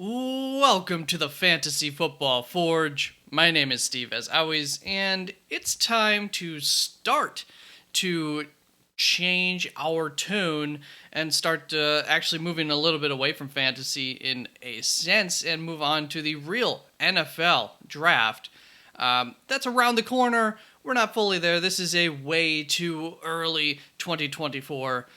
Welcome to the Fantasy Football Forge. My name is Steve, as always, and it's time to start to change our tune and start actually moving a little bit away from fantasy in a sense and move on to the real NFL draft. That's around the corner. We're not fully there. This is a way too early 2024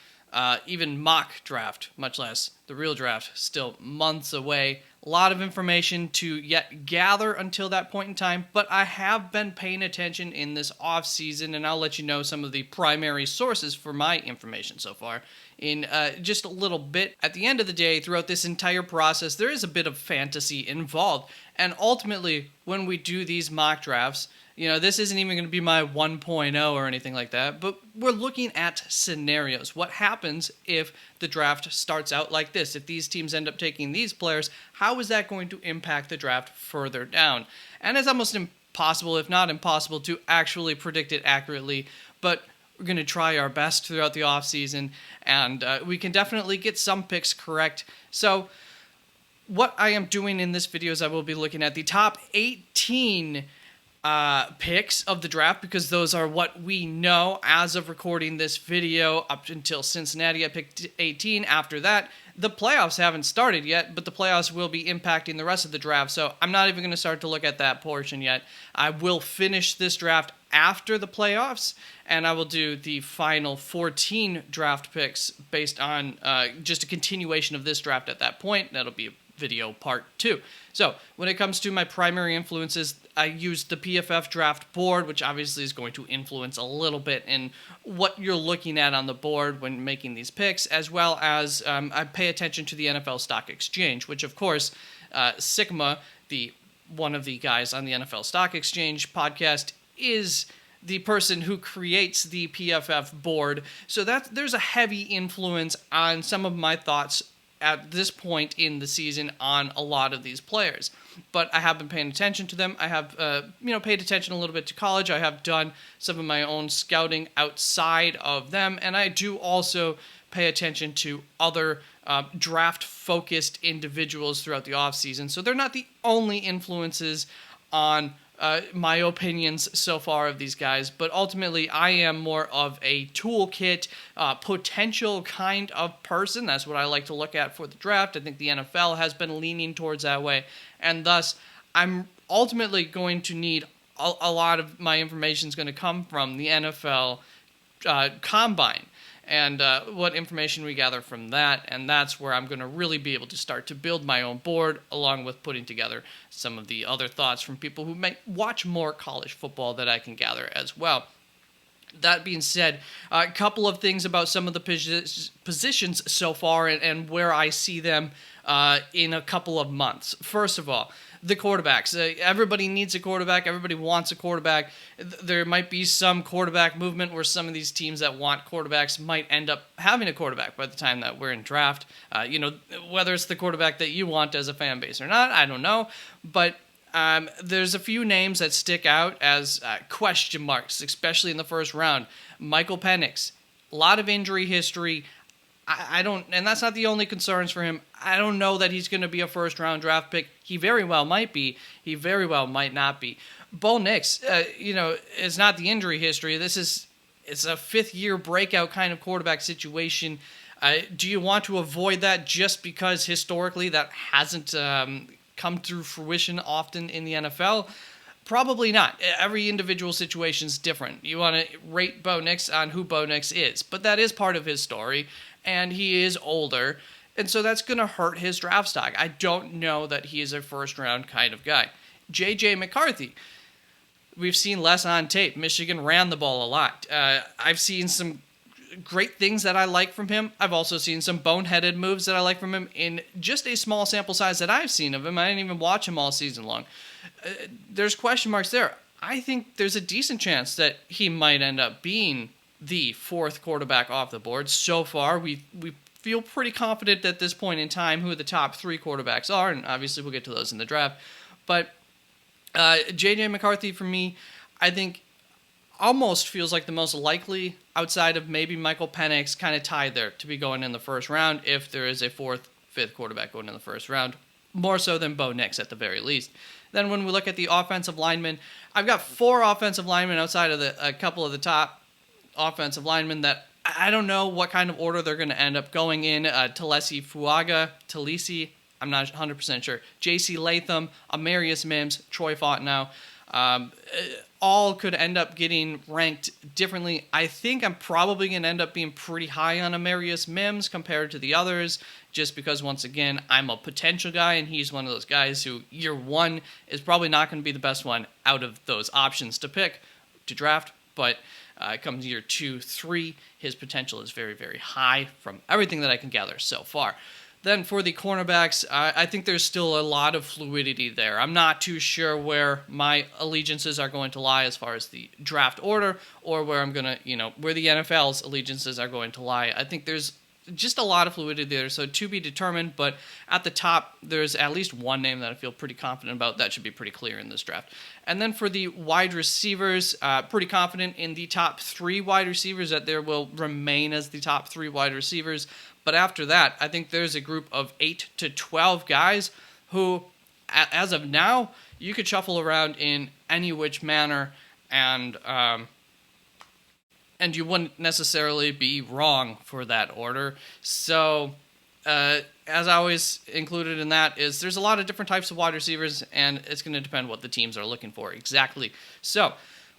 even mock draft, much less the real draft, still months away. A lot of information to yet gather until that point in time, but I have been paying attention in this off season, and I'll let you know some of the primary sources for my information so far in just a little bit. At the end of the day, throughout this entire process, there is a bit of fantasy involved, and ultimately, when we do these mock drafts, this isn't even going to be my 1.0 or anything like that, but we're looking at scenarios. What happens if the draft starts out like this? If these teams end up taking these players, how is that going to impact the draft further down? And it's almost impossible, if not impossible, to actually predict it accurately, but we're going to try our best throughout the offseason, and we can definitely get some picks correct. So what I am doing in this video is I will be looking at the top 18 picks of the draft, because those are what we know as of recording this video up until Cincinnati. I picked 18. After that, the playoffs haven't started yet, but the playoffs will be impacting the rest of the draft, so I'm not even going to start to look at that portion yet. I will finish this draft after the playoffs, and I will do the final 14 draft picks based on just a continuation of this draft at that point. That'll be video part 2. So when it comes to my primary influences, I used the PFF draft board, which obviously is going to influence a little bit in what you're looking at on the board when making these picks, as well as I pay attention to the NFL Stock Exchange, which of course Sigma, one of the guys on the NFL Stock Exchange podcast, is the person who creates the PFF board. So there's a heavy influence on some of my thoughts at this point in the season on a lot of these players. But I have been paying attention to them. I have, paid attention a little bit to college. I have done some of my own scouting outside of them, and I do also pay attention to other draft-focused individuals throughout the offseason. So they're not the only influences on my opinions so far of these guys, but ultimately I am more of a toolkit, potential kind of person. That's what I like to look at for the draft. I think the NFL has been leaning towards that way, and thus I'm ultimately going to need a lot of my information is going to come from the NFL Combine, and what information we gather from that, and that's where I'm going to really be able to start to build my own board, along with putting together some of the other thoughts from people who may watch more college football that I can gather as well. That being said, a couple of things about some of the positions so far and where I see them in a couple of months. First of all, the quarterbacks. Everybody needs a quarterback. Everybody wants a quarterback. There might be some quarterback movement where some of these teams that want quarterbacks might end up having a quarterback by the time that we're in draft. Whether it's the quarterback that you want as a fan base or not, I don't know. But there's a few names that stick out as question marks, especially in the first round. Michael Penix, a lot of injury history. I don't, and that's not the only concerns for him. I don't know that he's going to be a first-round draft pick. He very well might be. He very well might not be. Bo Nix, is not the injury history. It's a fifth-year breakout kind of quarterback situation. Do you want to avoid that just because historically that hasn't come to fruition often in the NFL? Probably not. Every individual situation is different. You want to rate Bo Nix on who Bo Nix is, but that is part of his story, and he is older, and so that's going to hurt his draft stock. I don't know that he is a first-round kind of guy. J.J. McCarthy, we've seen less on tape. Michigan ran the ball a lot. I've seen some great things that I like from him. I've also seen some boneheaded moves that I like from him in just a small sample size that I've seen of him. I didn't even watch him all season long. There's question marks there. I think there's a decent chance that he might end up being the fourth quarterback off the board. So far, we feel pretty confident at this point in time who the top 3 quarterbacks are, and obviously we'll get to those in the draft. But J.J. McCarthy, for me, I think almost feels like the most likely, outside of maybe Michael Penix, kind of tied there to be going in the first round if there is a 4th, 5th quarterback going in the first round. more so than Bo Nix at the very least. Then when we look at the offensive linemen, I've got 4 offensive linemen outside of a couple of the top offensive linemen that I don't know what kind of order they're going to end up going in. Talisi, I'm not 100% sure. J.C. Latham, Amarius Mims, Troy Fontenot, all could end up getting ranked differently. I think I'm probably going to end up being pretty high on Amarius Mims compared to the others, just because, once again, I'm a potential guy, and he's one of those guys who, year one, is probably not going to be the best one out of those options to pick, to draft, but comes year 2, 3, his potential is very, very high from everything that I can gather so far. Then for the cornerbacks, I think there's still a lot of fluidity there. I'm not too sure where my allegiances are going to lie as far as the draft order, or where I'm going to, where the NFL's allegiances are going to lie. I think there's just a lot of fluidity there, so to be determined, but at the top, there's at least one name that I feel pretty confident about. That should be pretty clear in this draft. And then for the wide receivers, pretty confident in the top 3 wide receivers, that there will remain as the top 3 wide receivers. But after that, I think there's a group of 8 to 12 guys who, as of now, you could shuffle around in any which manner, and you wouldn't necessarily be wrong for that order. So, as always, included in that is there's a lot of different types of wide receivers, and it's going to depend what the teams are looking for exactly. So,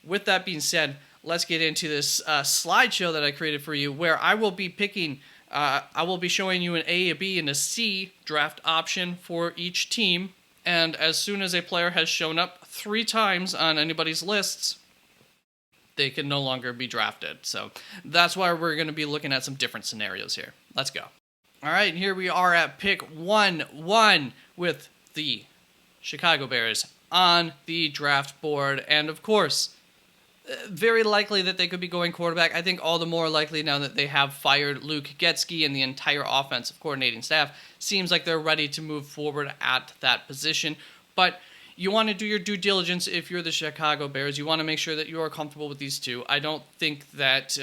with that being said, let's get into this slideshow that I created for you, where I will be picking, I will be showing you an A, a B, and a C draft option for each team. And as soon as a player has shown up 3 times on anybody's lists, they can no longer be drafted. So that's why we're going to be looking at some different scenarios here. Let's go. All right, here we are at pick 1-1 with the Chicago Bears on the draft board. And of course, very likely that they could be going quarterback. I think all the more likely now that they have fired Luke Getsky, and the entire offensive coordinating staff seems like they're ready to move forward at that position. But you want to do your due diligence if you're the Chicago Bears. You want to make sure that you are comfortable with these 2. I don't think that,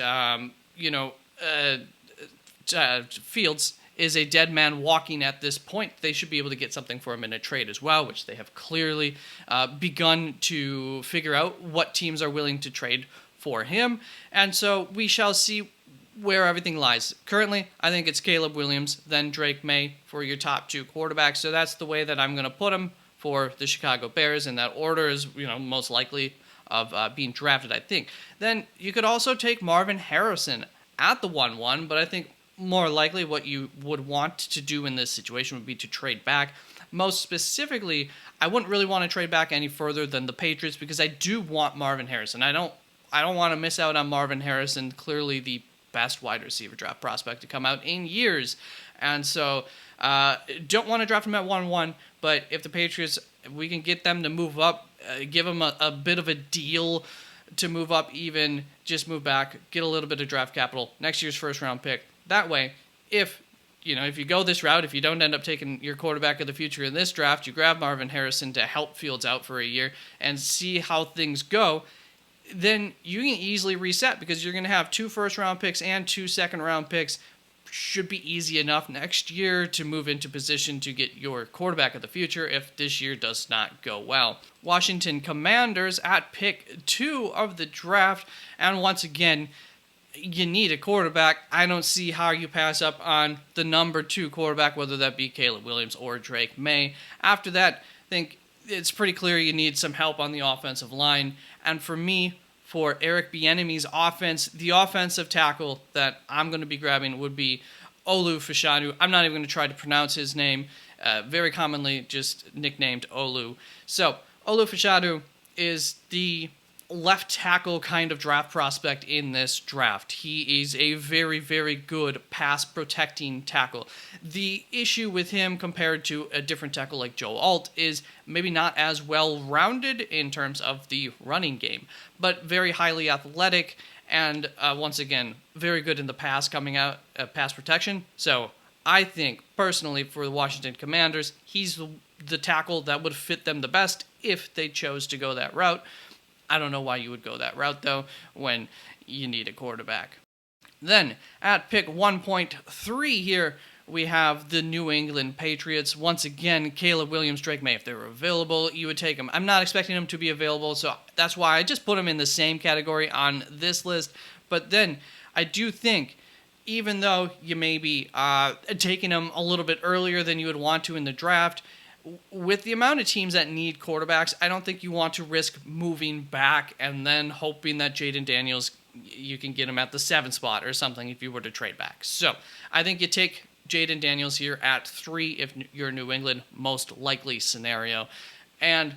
Fields is a dead man walking at this point. They should be able to get something for him in a trade as well, which they have clearly begun to figure out what teams are willing to trade for him. And so we shall see where everything lies. Currently, I think it's Caleb Williams, then Drake May for your top 2 quarterbacks. So that's the way that I'm going to put them for the Chicago Bears, and that order is, most likely of being drafted, I think. Then you could also take Marvin Harrison at the 1-1, but I think more likely what you would want to do in this situation would be to trade back. Most specifically, I wouldn't really want to trade back any further than the Patriots, because I do want Marvin Harrison. I don't want to miss out on Marvin Harrison, clearly the best wide receiver draft prospect to come out in years. And so, don't want to draft him at 1-1, but if the Patriots, we can get them to move up, give them a bit of a deal to move up even, just move back, get a little bit of draft capital, next year's first-round pick. That way, if you go this route, if you don't end up taking your quarterback of the future in this draft, you grab Marvin Harrison to help Fields out for a year and see how things go, then you can easily reset, because you're going to have 2 first-round picks and 2 second-round picks. Should be easy enough next year to move into position to get your quarterback of the future if this year does not go well. Washington Commanders at pick 2 of the draft, and once again, you need a quarterback. I don't see how you pass up on the number 2 quarterback, whether that be Caleb Williams or Drake May. After that, I think it's pretty clear you need some help on the offensive line, and for me, for Eric Bieniemy's offense, the offensive tackle that I'm going to be grabbing would be Olu Fashanu. I'm not even going to try to pronounce his name. Very commonly just nicknamed Olu. So, Olu Fashanu is the left tackle kind of draft prospect in this draft. He is a very, very good pass protecting tackle. The issue with him compared to a different tackle like Joe Alt is maybe not as well rounded in terms of the running game, but very highly athletic, and once again, very good in the pass coming out, pass protection. So I think personally for the Washington Commanders, he's the tackle that would fit them the best if they chose to go that route. I don't know why you would go that route, though, when you need a quarterback. Then, at pick 1.3 here, we have the New England Patriots. Once again, Caleb Williams, Drake May, if they were available, you would take them. I'm not expecting them to be available, so that's why I just put them in the same category on this list. But then I do think, even though you may be taking them a little bit earlier than you would want to in the draft, with the amount of teams that need quarterbacks, I don't think you want to risk moving back and then hoping that Jaden Daniels, you can get him at the 7th spot or something if you were to trade back. So I think you take Jaden Daniels here at 3 if you're New England, most likely scenario. And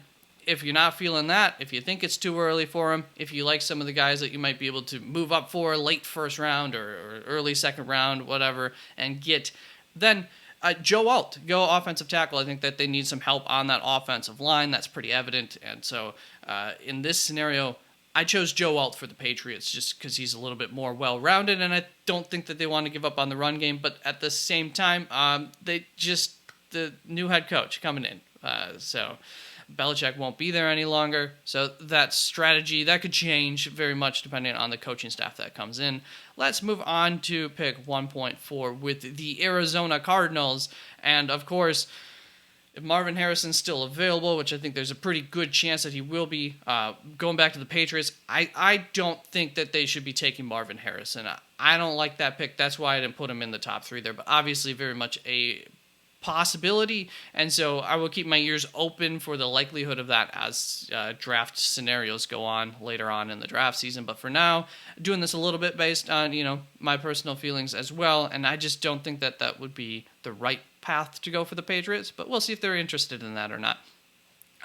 if you're not feeling that, if you think it's too early for him, if you like some of the guys that you might be able to move up for late first round or early second round, whatever, and get, then Joe Alt, go offensive tackle. I think that they need some help on that offensive line. That's pretty evident. And so in this scenario, I chose Joe Alt for the Patriots just because he's a little bit more well-rounded, and I don't think that they want to give up on the run game. But at the same time, the new head coach coming in. So Belichick won't be there any longer. So that strategy, that could change very much depending on the coaching staff that comes in. Let's move on to pick 1.4 with the Arizona Cardinals. And, of course, if Marvin Harrison's still available, which I think there's a pretty good chance that he will be, going back to the Patriots, I don't think that they should be taking Marvin Harrison. I don't like that pick. That's why I didn't put him in the top 3 there. But obviously very much a possibility, and so I will keep my ears open for the likelihood of that as draft scenarios go on later on in the draft season. But for now, doing this a little bit based on my personal feelings as well, and I just don't think that that would be the right path to go for the Patriots. But we'll see if they're interested in that or not.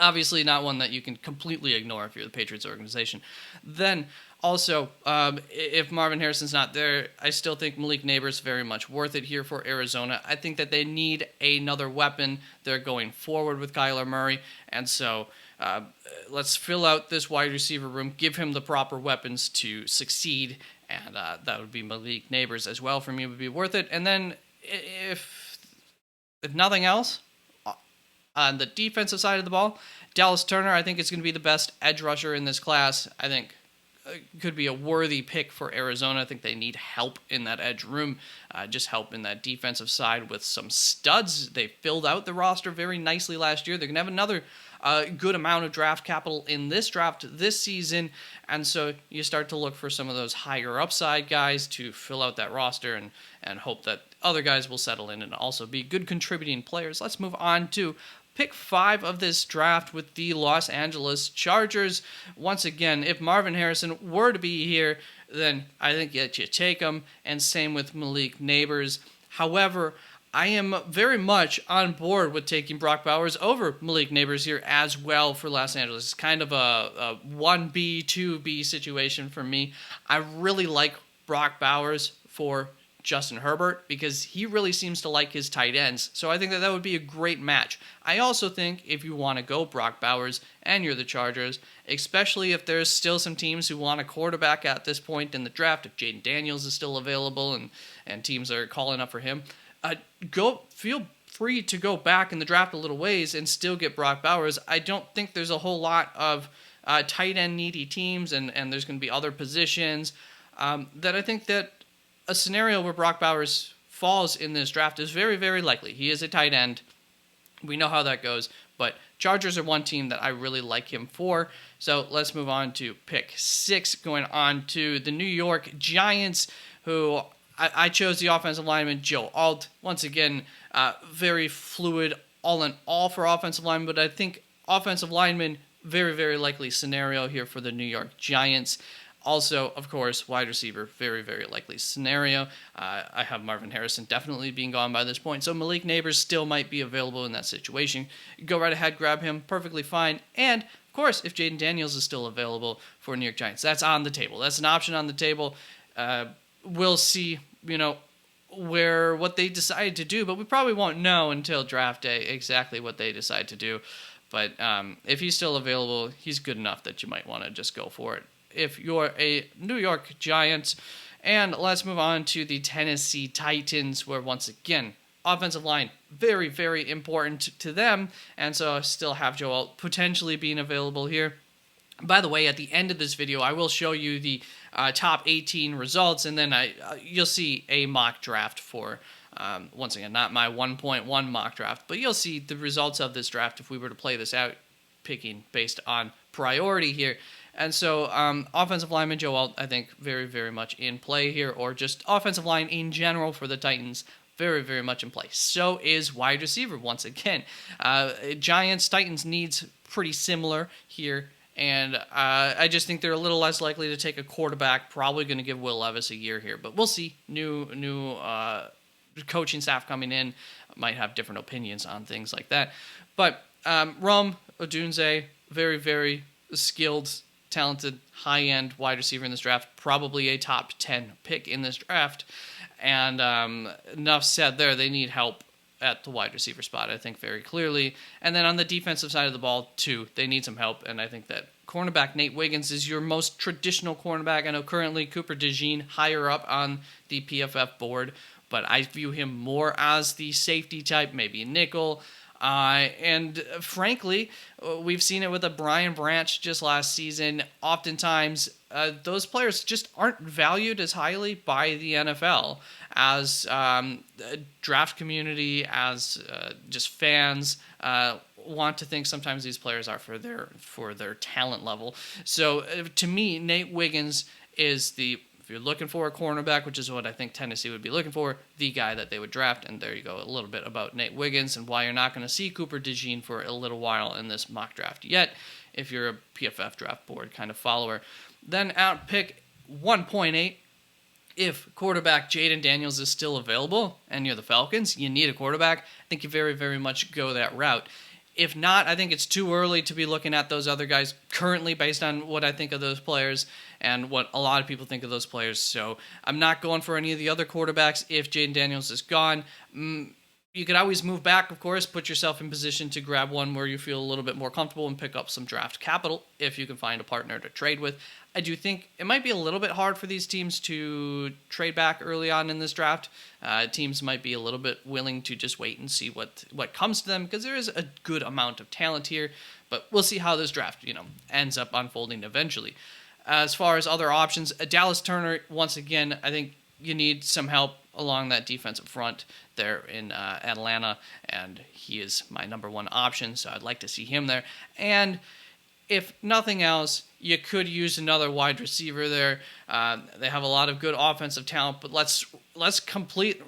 Obviously, not one that you can completely ignore if you're the Patriots organization. Then also, if Marvin Harrison's not there, I still think Malik Neighbors very much worth it here for Arizona. I think that they need another weapon. They're going forward with Kyler Murray, and so let's fill out this wide receiver room, give him the proper weapons to succeed, and that would be Malik Neighbors as well. For me, would be worth it. And then if nothing else, on the defensive side of the ball, Dallas Turner, I think, is going to be the best edge rusher in this class. I think could be a worthy pick for Arizona. I think they need help in that edge room, just help in that defensive side with some studs. They filled out the roster very nicely last year. They're going to have another good amount of draft capital in this draft this season, and so you start to look for some of those higher upside guys to fill out that roster and hope that other guys will settle in and also be good contributing players. Let's move on to pick 5 of this draft with the Los Angeles Chargers. Once again, if Marvin Harrison were to be here, then I think that you take him, and same with Malik Neighbors. However, I am very much on board with taking Brock Bowers over Malik Neighbors here as well for Los Angeles. It's kind of a 1B, 2B situation for me. I really like Brock Bowers for Justin Herbert because he really seems to like his tight ends. So I think that would be a great match. I also think if you want to go Brock Bowers and you're the Chargers, especially if there's still some teams who want a quarterback at this point in the draft, if Jaden Daniels is still available and teams are calling up for him, feel free to go back in the draft a little ways and still get Brock Bowers. I don't think there's a whole lot of tight end needy teams and there's going to be other positions that I think that a scenario where Brock Bowers falls in this draft is very, very likely. He is a tight end. We know how that goes, but Chargers are one team that I really like him for. So let's move on to pick 6, going on to the New York Giants, who I chose the offensive lineman Joe Alt. Once again, very fluid all in all for offensive lineman, but I think offensive lineman, very, very likely scenario here for the New York Giants. Also, of course, wide receiver, very, very likely scenario. I have Marvin Harrison definitely being gone by this point, so Malik Neighbors still might be available in that situation. Go right ahead, grab him, perfectly fine. And, of course, if Jaden Daniels is still available for New York Giants, that's on the table. That's an option on the table. We'll see, what they decide to do, but we probably won't know until draft day exactly what they decide to do. But if he's still available, he's good enough that you might want to just go for it if you're a New York Giants. And let's move on to the Tennessee Titans, where once again, offensive line, very, very important to them. And so I still have Joel potentially being available here. By the way, at the end of this video, I will show you the top 18 results, and then you'll see a mock draft for Once again, not my 1.1 mock draft, but you'll see the results of this draft if we were to play this out, picking based on priority here. And so offensive lineman Joe Alt, I think, very, very much in play here, or just offensive line in general for the Titans, very, very much in play. So is wide receiver, once again. Giants, Titans needs pretty similar here, and I just think they're a little less likely to take a quarterback, probably going to give Will Levis a year here, but we'll see. New coaching staff coming in might have different opinions on things like that. But Rome Odunze, very, very skilled, talented, high-end wide receiver in this draft, probably a top 10 pick in this draft. And enough said there, they need help at the wide receiver spot, I think, very clearly. And then on the defensive side of the ball, too, they need some help. And I think that cornerback Nate Wiggins is your most traditional cornerback. I know currently Cooper DeJean higher up on the PFF board, but I view him more as the safety type, maybe nickel. And frankly, we've seen it with a Brian Branch just last season. Oftentimes, those players just aren't valued as highly by the NFL as draft community, as just fans want to think sometimes these players are for their talent level. So to me, Nate Wiggins is if you're looking for a cornerback, which is what I think Tennessee would be looking for, the guy that they would draft. And there you go, a little bit about Nate Wiggins and why you're not going to see Cooper DeJean for a little while in this mock draft yet, if you're a PFF draft board kind of follower. Then at pick 1.8, if quarterback Jaden Daniels is still available and you're the Falcons, you need a quarterback, I think you very, very much go that route. If not, I think it's too early to be looking at those other guys currently based on what I think of those players and what a lot of people think of those players. So I'm not going for any of the other quarterbacks if Jaden Daniels is gone. You could always move back, of course, put yourself in position to grab one where you feel a little bit more comfortable and pick up some draft capital if you can find a partner to trade with. I do think it might be a little bit hard for these teams to trade back early on in this draft. Teams might be a little bit willing to just wait and see what comes to them because there is a good amount of talent here. But we'll see how this draft, ends up unfolding eventually. As far as other options, Dallas Turner, once again, I think you need some help along that defensive front there in Atlanta, and he is my number one option, so I'd like to see him there. And if nothing else, you could use another wide receiver there. They have a lot of good offensive talent, but let's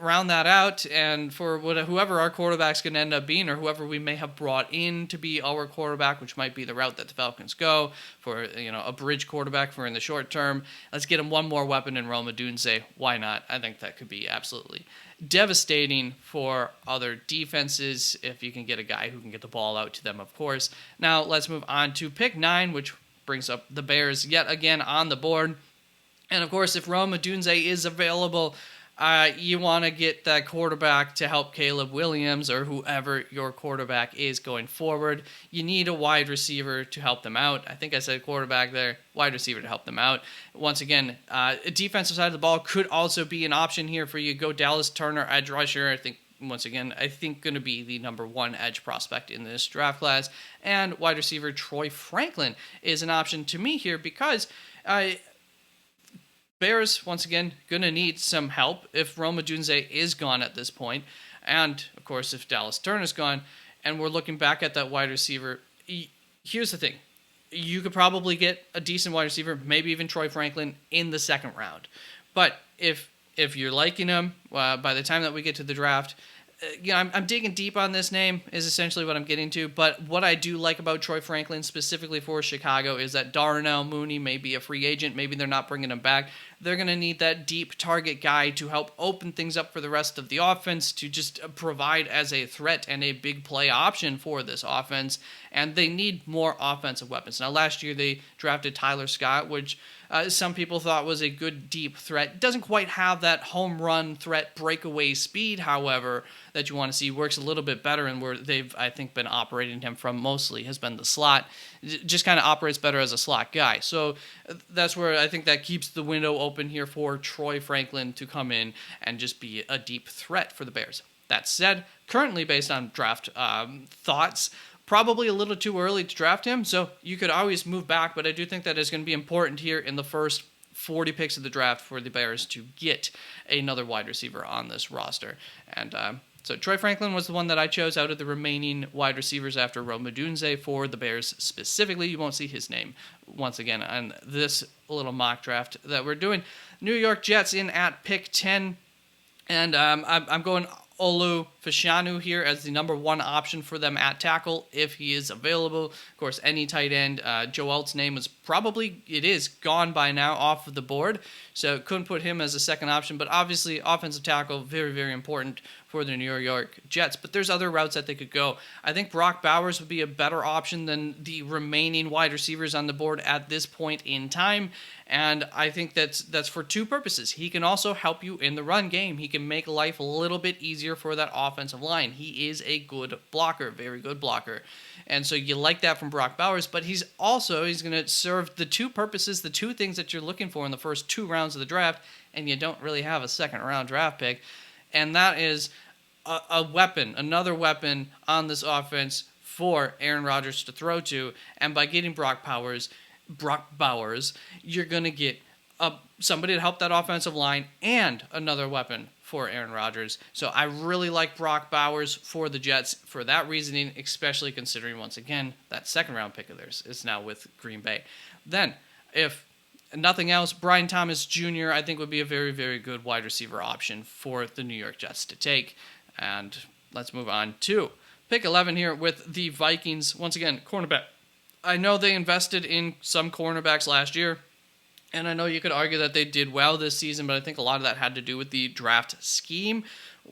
round that out. And for whoever our quarterback's going to end up being, or whoever we may have brought in to be our quarterback, which might be the route that the Falcons go for, a bridge quarterback for in the short term. Let's get him one more weapon in Rome Odunze. Why not? I think that could be absolutely devastating for other defenses if you can get a guy who can get the ball out to them, of course. Now let's move on to pick 9, which brings up the Bears yet again on the board. And of course, if Rome Odunze is available, you want to get that quarterback to help Caleb Williams or whoever your quarterback is going forward. You need a wide receiver to help them out. I think I said quarterback there, wide receiver to help them out. Once again, a defensive side of the ball could also be an option here for you. Go Dallas Turner, edge rusher. I think going to be the number one edge prospect in this draft class. And wide receiver Troy Franklin is an option to me here because Bears, once again, going to need some help if Rome Odunze is gone at this point. And, of course, if Dallas Turner's gone and we're looking back at that wide receiver, here's the thing. You could probably get a decent wide receiver, maybe even Troy Franklin, in the second round. But if you're liking him, by the time that we get to the draft, I'm digging deep on this name is essentially what I'm getting to. But what I do like about Troy Franklin, specifically for Chicago, is that Darnell Mooney may be a free agent. Maybe they're not bringing him back. They're going to need that deep target guy to help open things up for the rest of the offense, to just provide as a threat and a big play option for this offense. And they need more offensive weapons. Now, last year they drafted Tyler Scott, which some people thought was a good deep threat. Doesn't quite have that home run threat breakaway speed, however, that you want to see. Works a little bit better, and where they've, I think, been operating him from mostly has been the slot. Just kind of operates better as a slot guy. So that's where I think that keeps the window open here for Troy Franklin to come in and just be a deep threat for the Bears. That said, currently based on draft thoughts, probably a little too early to draft him, so you could always move back, but I do think that is going to be important here in the first 40 picks of the draft for the Bears to get another wide receiver on this roster. And so Troy Franklin was the one that I chose out of the remaining wide receivers after Rome Odunze for the Bears specifically. You won't see his name once again on this little mock draft that we're doing. New York Jets in at pick 10. And I'm going Olu Fashanu here as the number one option for them at tackle if he is available. Of course, any tight end. Joe Alt's name was gone by now off of the board, so couldn't put him as a second option. But obviously, offensive tackle, very, very important for the New York Jets. But there's other routes that they could go. I think Brock Bowers would be a better option than the remaining wide receivers on the board at this point in time. And I think that's for two purposes. He can also help you in the run game. He can make life a little bit easier for that offensive line. He is a good blocker, very good blocker. And so you like that from Brock Bowers, but he's going to serve the two purposes, the two things that you're looking for in the first 2 rounds of the draft, and you don't really have a second round draft pick. And that is a weapon, another weapon on this offense for Aaron Rodgers to throw to. And by getting Brock Bowers, you're going to get somebody to help that offensive line and another weapon for Aaron Rodgers. So I really like Brock Bowers for the Jets for that reasoning, especially considering, once again, that second round pick of theirs is now with Green Bay. Then, if nothing else, Brian Thomas Jr. I think would be a very, very good wide receiver option for the New York Jets to take. And let's move on to pick 11 here with the Vikings. Once again, cornerback. I know they invested in some cornerbacks last year, and I know you could argue that they did well this season, but I think a lot of that had to do with the draft scheme,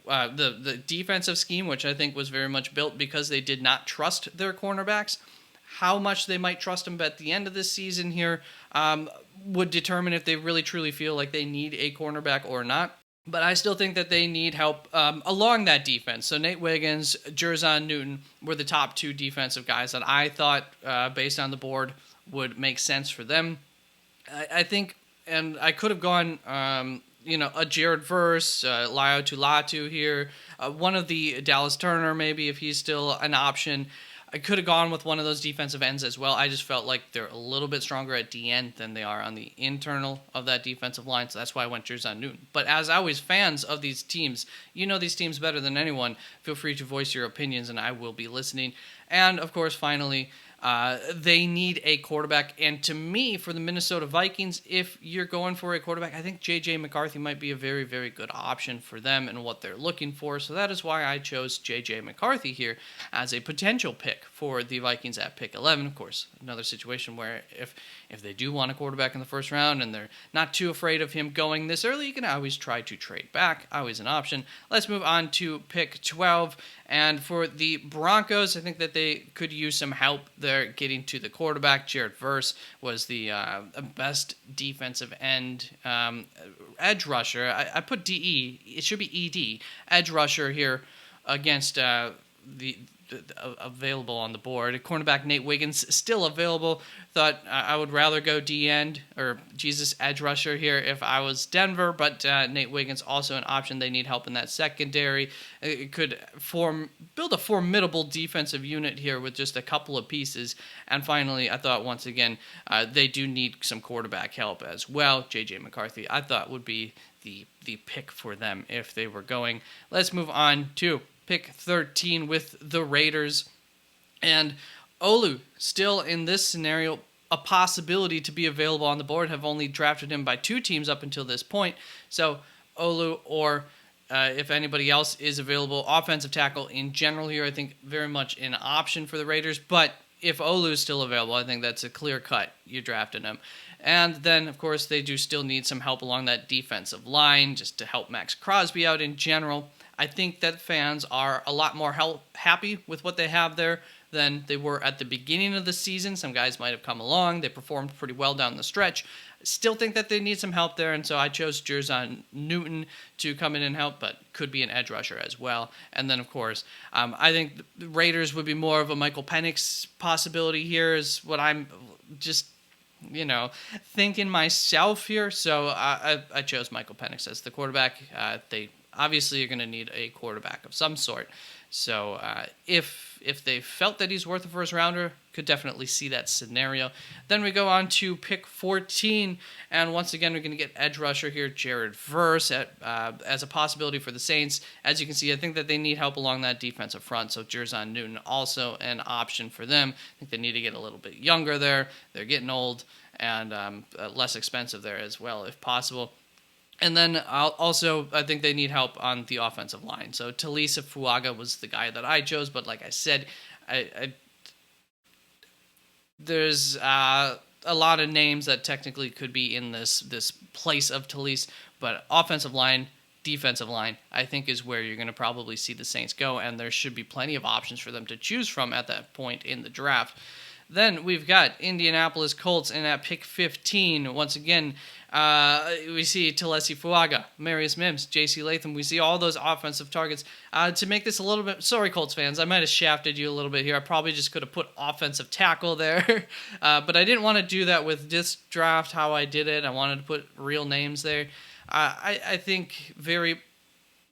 the defensive scheme, which I think was very much built because they did not trust their cornerbacks. How much they might trust them at the end of this season here would determine if they really truly feel like they need a cornerback or not. But I still think that they need help along that defense. So Nate Wiggins, Jerzon Newton were the top 2 defensive guys that I thought, based on the board, would make sense for them. I think, and I could have gone, a Jared Verse, La'o Tulatu here, one of the Dallas Turner maybe if he's still an option. I could have gone with one of those defensive ends as well. I just felt like they're a little bit stronger at D-end than they are on the internal of that defensive line, so that's why I went Jerzon Newton. But as always, fans of these teams, you know these teams better than anyone. Feel free to voice your opinions, and I will be listening. And, of course, finally, they need a quarterback. And to me, for the Minnesota Vikings, if you're going for a quarterback, I think J.J. McCarthy might be a very, very good option for them and what they're looking for. So that is why I chose J.J. McCarthy here as a potential pick for the Vikings at pick 11. Of course, another situation where if they do want a quarterback in the first round and they're not too afraid of him going this early, you can always try to trade back. Always an option. Let's move on to pick 12. And for the Broncos, I think that they could use some help there getting to the quarterback. Jared Verse was the best defensive end edge rusher. I put DE. It should be ED. Edge rusher here against the available on the board. Cornerback Nate Wiggins still available. Thought I would rather go D-end or edge rusher here if I was Denver, but Nate Wiggins also an option. They need help in that secondary. It could build a formidable defensive unit here with just a couple of pieces. And finally, I thought once again they do need some quarterback help as well. J.J. McCarthy I thought would be the pick for them if they were going. Let's move on to pick 13 with the Raiders. And Olu, still in this scenario, a possibility to be available on the board. Have only drafted him by 2 teams up until this point. So Olu or if anybody else is available, offensive tackle in general here, I think very much an option for the Raiders. But if Olu is still available, I think that's a clear cut. You drafted him. And then, of course, they do still need some help along that defensive line just to help Max Crosby out in general. I think that fans are a lot more happy with what they have there than they were at the beginning of the season. Some guys might have come along. They performed pretty well down the stretch. Still think that they need some help there, and so I chose Jerzon Newton to come in and help, but could be an edge rusher as well. And then, of course, I think the Raiders would be more of a Michael Penix possibility here is what I'm just thinking myself here. So I chose Michael Penix as the quarterback. They obviously you're going to need a quarterback of some sort. So if they felt that he's worth a first rounder, could definitely see that scenario. Then we go on to pick 14, and once again we're going to get edge rusher here, Jared Verse, as a possibility for the Saints. As you can see, I think that they need help along that defensive front, so Jerzon Newton also an option for them. I think they need to get a little bit younger there. They're getting old, and less expensive there as well if possible. And then I think they need help on the offensive line. So Talisa Fuaga was the guy that I chose, but like I said, there's a lot of names that technically could be in this place of Talise, but offensive line, defensive line, I think is where you're going to probably see the Saints go, and there should be plenty of options for them to choose from at that point in the draft. Then we've got Indianapolis Colts, and at pick 15, once again, we see Talesi Fuaga, Marius Mims, J.C. Latham. We see all those offensive targets. To make this a little bit... Sorry, Colts fans. I might have shafted you a little bit here. I probably just could have put offensive tackle there. But I didn't want to do that with this draft, how I did it. I wanted to put real names there. I think very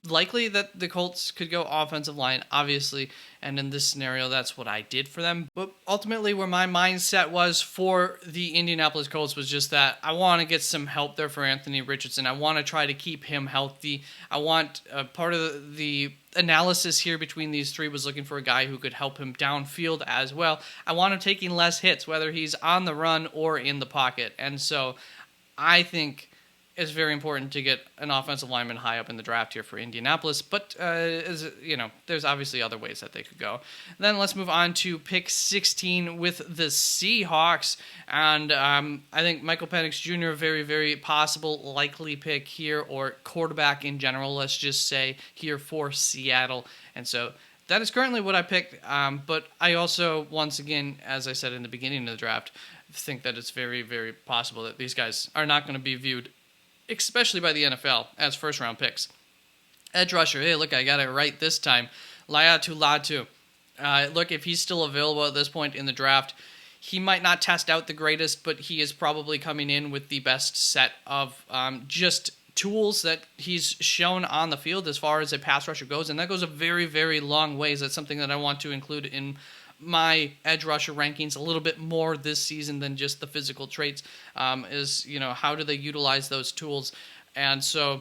likely that the Colts could go offensive line, obviously, and in this scenario, that's what I did for them. But ultimately, where my mindset was for the Indianapolis Colts was just that I want to get some help there for Anthony Richardson. I want to try to keep him healthy. I want part of the analysis here between these three was looking for a guy who could help him downfield as well. I want him taking less hits, whether he's on the run or in the pocket. And so I think it's very important to get an offensive lineman high up in the draft here for Indianapolis, but there's obviously other ways that they could go. Then let's move on to pick 16 with the Seahawks, and I think Michael Penix Jr., very, very possible, likely pick here, or quarterback in general, let's just say, here for Seattle. And so that is currently what I picked, but I also, once again, as I said in the beginning of the draft, think that it's very, very possible that these guys are not going to be viewed, especially by the NFL, as first-round picks. Edge rusher, hey, look, I got it right this time. Laiatu Latu. Look, if he's still available at this point in the draft, he might not test out the greatest, but he is probably coming in with the best set of just tools that he's shown on the field as far as a pass rusher goes, and that goes a very, very long ways. That's something that I want to include in my edge rusher rankings a little bit more this season than just the physical traits, is, how do they utilize those tools? And so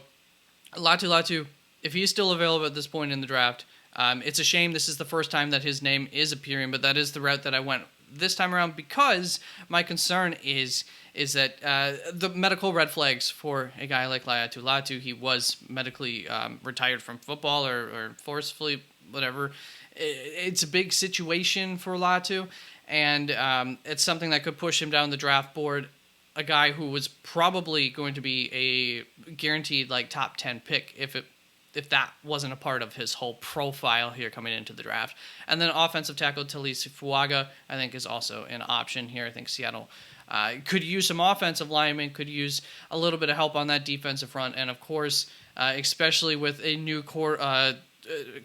Latu, if he's still available at this point in the draft, it's a shame this is the first time that his name is appearing, but that is the route that I went this time around, because my concern is that the medical red flags for a guy like Latu, he was medically retired from football or forcefully, whatever. It's a big situation for Latu, and it's something that could push him down the draft board. A guy who was probably going to be a guaranteed top 10 pick if that wasn't a part of his whole profile here coming into the draft. And then offensive tackle Talise Fuaga, I think, is also an option here. I think Seattle could use some offensive linemen, could use a little bit of help on that defensive front, and of course, especially with a new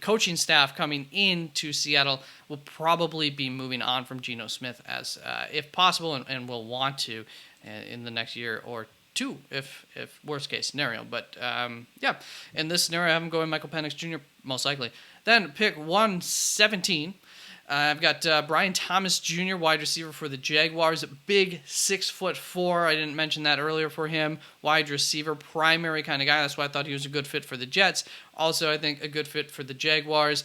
coaching staff coming into Seattle, will probably be moving on from Geno Smith as if possible, and will want to in the next year or two, if worst case scenario. But in this scenario, I have him going Michael Penix Jr. most likely. Then pick 117. I've got Brian Thomas Jr., wide receiver for the Jaguars. Big 6'4". I didn't mention that earlier for him. Wide receiver, primary kind of guy. That's why I thought he was a good fit for the Jets. Also, I think a good fit for the Jaguars.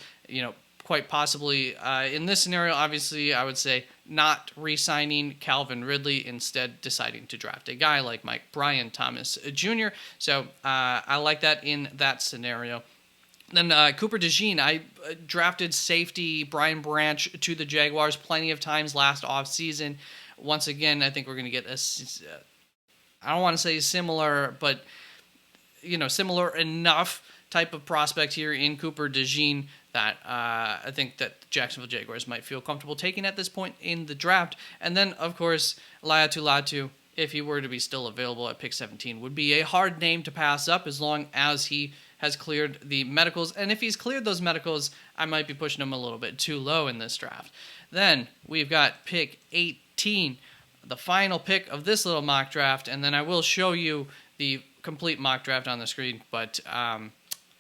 Quite possibly in this scenario, obviously, I would say not re-signing Calvin Ridley, instead deciding to draft a guy like Brian Thomas Jr. So I like that in that scenario. Then Cooper DeJean, I drafted safety Brian Branch to the Jaguars plenty of times last offseason. Once again, I think we're going to get I don't want to say similar, but similar enough type of prospect here in Cooper DeJean that I think that the Jacksonville Jaguars might feel comfortable taking at this point in the draft. And then, of course, Latu, if he were to be still available at pick 17, would be a hard name to pass up as long as he has cleared the medicals. And if he's cleared those medicals, I might be pushing him a little bit too low in this draft. Then we've got pick 18, the final pick of this little mock draft, and then I will show you the complete mock draft on the screen. But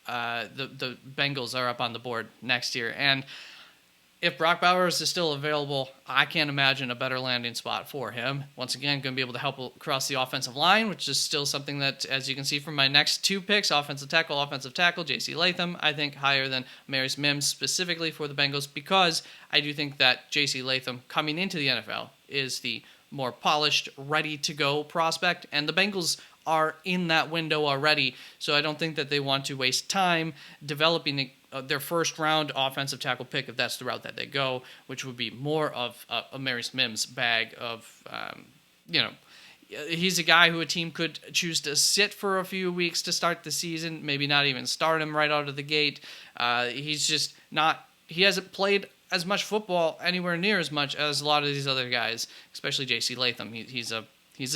the Bengals are up on the board next year. And if Brock Bowers is still available, I can't imagine a better landing spot for him. Once again, going to be able to help across the offensive line, which is still something that, as you can see from my next two picks, offensive tackle, J.C. Latham, I think higher than Marius Mims specifically for the Bengals, because I do think that J.C. Latham coming into the NFL is the more polished, ready-to-go prospect, and the Bengals are in that window already, so I don't think that they want to waste time developing their first-round offensive tackle pick, if that's the route that they go, which would be more of a Marius Mims bag of, he's a guy who a team could choose to sit for a few weeks to start the season, maybe not even start him right out of the gate. He's just not, he hasn't played as much football anywhere near as much as a lot of these other guys, especially J.C. Latham. He's a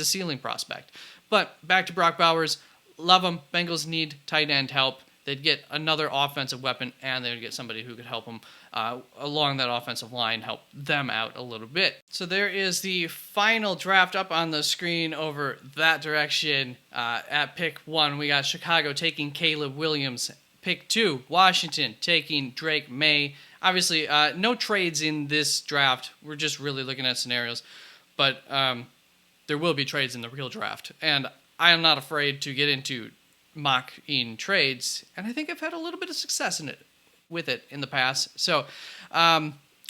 ceiling prospect. But back to Brock Bowers, love him. Bengals need tight end help. They'd get another offensive weapon, and they'd get somebody who could help them along that offensive line, help them out a little bit. So there is the final draft up on the screen over that direction. At pick 1, we got Chicago taking Caleb Williams. Pick 2, Washington taking Drake May. Obviously, no trades in this draft. We're just really looking at scenarios. But there will be trades in the real draft. And I am not afraid to get into mock-in trades. And I think I've had a little bit of success with it in the past. So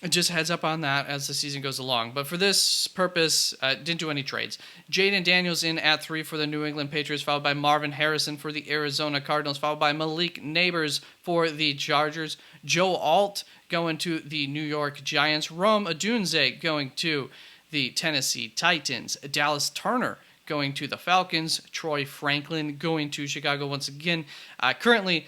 just heads up on that as the season goes along. But for this purpose, didn't do any trades. Jaden Daniels in at 3 for the New England Patriots, followed by Marvin Harrison for the Arizona Cardinals, followed by Malik Neighbors for the Chargers. Joe Alt going to the New York Giants. Rome Odunze going to the Tennessee Titans. Dallas Turner going to the Falcons. Troy Franklin going to Chicago once again. Currently,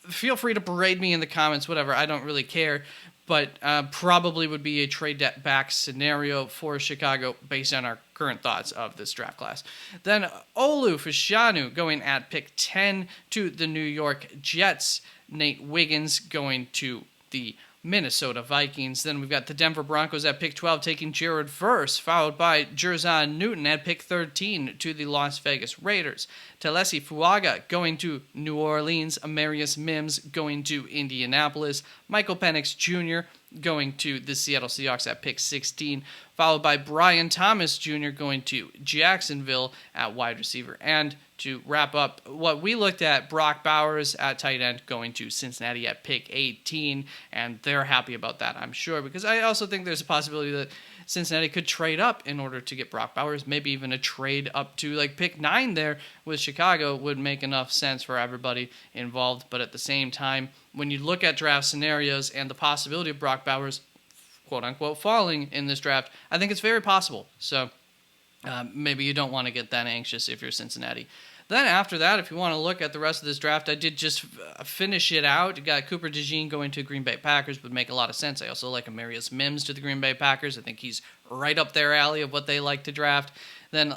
feel free to berate me in the comments, whatever. I don't really care. But probably would be a trade back scenario for Chicago based on our current thoughts of this draft class. Then Olu Fashanu going at pick 10 to the New York Jets. Nate Wiggins going to the Minnesota Vikings. Then we've got the Denver Broncos at pick 12 taking Jared Verse, followed by Jerzon Newton at pick 13 to the Las Vegas Raiders. Talesi Fuaga going to New Orleans. Amarius Mims going to Indianapolis. Michael Penix Jr. going to the Seattle Seahawks at pick 16, followed by Brian Thomas Jr. going to Jacksonville at wide receiver. And to wrap up what we looked at, Brock Bowers at tight end going to Cincinnati at pick 18, and they're happy about that, I'm sure, because I also think there's a possibility that Cincinnati could trade up in order to get Brock Bowers. Maybe even a trade up to like pick 9 there with Chicago would make enough sense for everybody involved. But at the same time, when you look at draft scenarios and the possibility of Brock Bowers, quote-unquote, falling in this draft, I think it's very possible. So maybe you don't want to get that anxious if you're Cincinnati. Then after that, if you want to look at the rest of this draft, I did just finish it out. You got Cooper DeJean going to Green Bay Packers, would make a lot of sense. I also like Amarius Mims to the Green Bay Packers. I think he's right up their alley of what they like to draft. Then,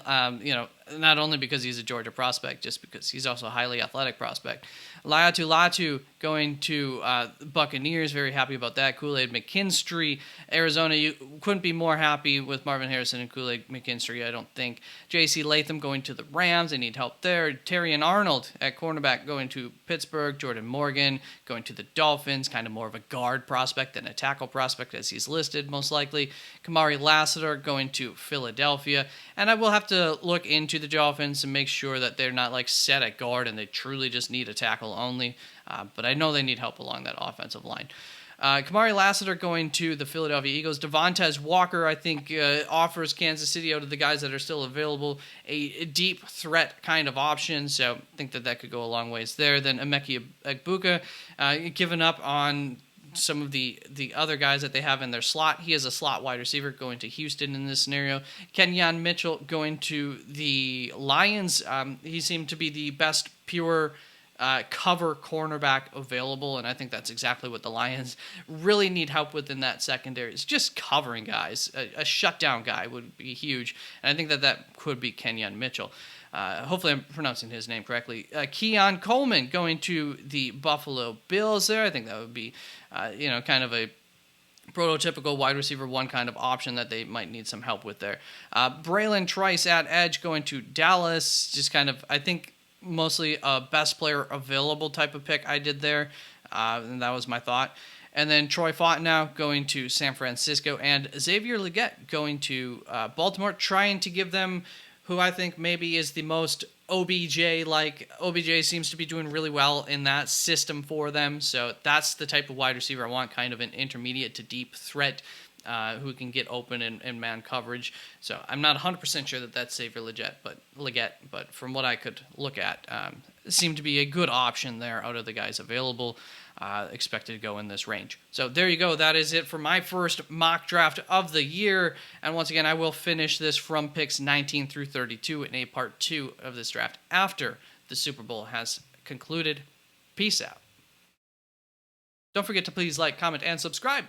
not only because he's a Georgia prospect, just because he's also a highly athletic prospect. Laiatu Latu going to Buccaneers, very happy about that. Kool-Aid McKinstry, Arizona, you couldn't be more happy with Marvin Harrison and Kool-Aid McKinstry, I don't think. J.C. Latham going to the Rams, they need help there. Terrion Arnold at cornerback going to Pittsburgh. Jordan Morgan going to the Dolphins, kind of more of a guard prospect than a tackle prospect as he's listed, most likely. Kamari Lassiter going to Philadelphia. And I will have to look into the Dolphins and make sure that they're not like set at guard and they truly just need a tackle only. But I know they need help along that offensive line. Kamari Lassiter going to the Philadelphia Eagles. Devontae Walker, I think, offers Kansas City out of the guys that are still available a deep threat kind of option. So I think that could go a long ways there. Then Emeka Egbuka, given up on some of the other guys that they have in their slot. He is a slot wide receiver going to Houston in this scenario. Kenyon Mitchell going to the Lions. He seemed to be the best pure cover cornerback available, and I think that's exactly what the Lions really need help with in that secondary. It's just covering guys. A shutdown guy would be huge, and I think that could be Kenyon Mitchell. Hopefully I'm pronouncing his name correctly. Keon Coleman going to the Buffalo Bills there. I think that would be, kind of a prototypical wide receiver one kind of option that they might need some help with there. Braylon Trice at edge going to Dallas. Just kind of, I think mostly a best player available type of pick I did there, and that was my thought. And then Troy Fontenot going to San Francisco, and Xavier Legette going to Baltimore, trying to give them who I think maybe is the most OBJ like. OBJ seems to be doing really well in that system for them, so that's the type of wide receiver I want, kind of an intermediate to deep threat who can get open in man coverage. So I'm not 100% sure that that's Xavier Legette, but from what I could look at, it seemed to be a good option there out of the guys available. Expected to go in this range. So there you go. That is it for my first mock draft of the year. And once again, I will finish this from picks 19 through 32 in a part 2 of this draft after the Super Bowl has concluded. Peace out. Don't forget to please like, comment, and subscribe.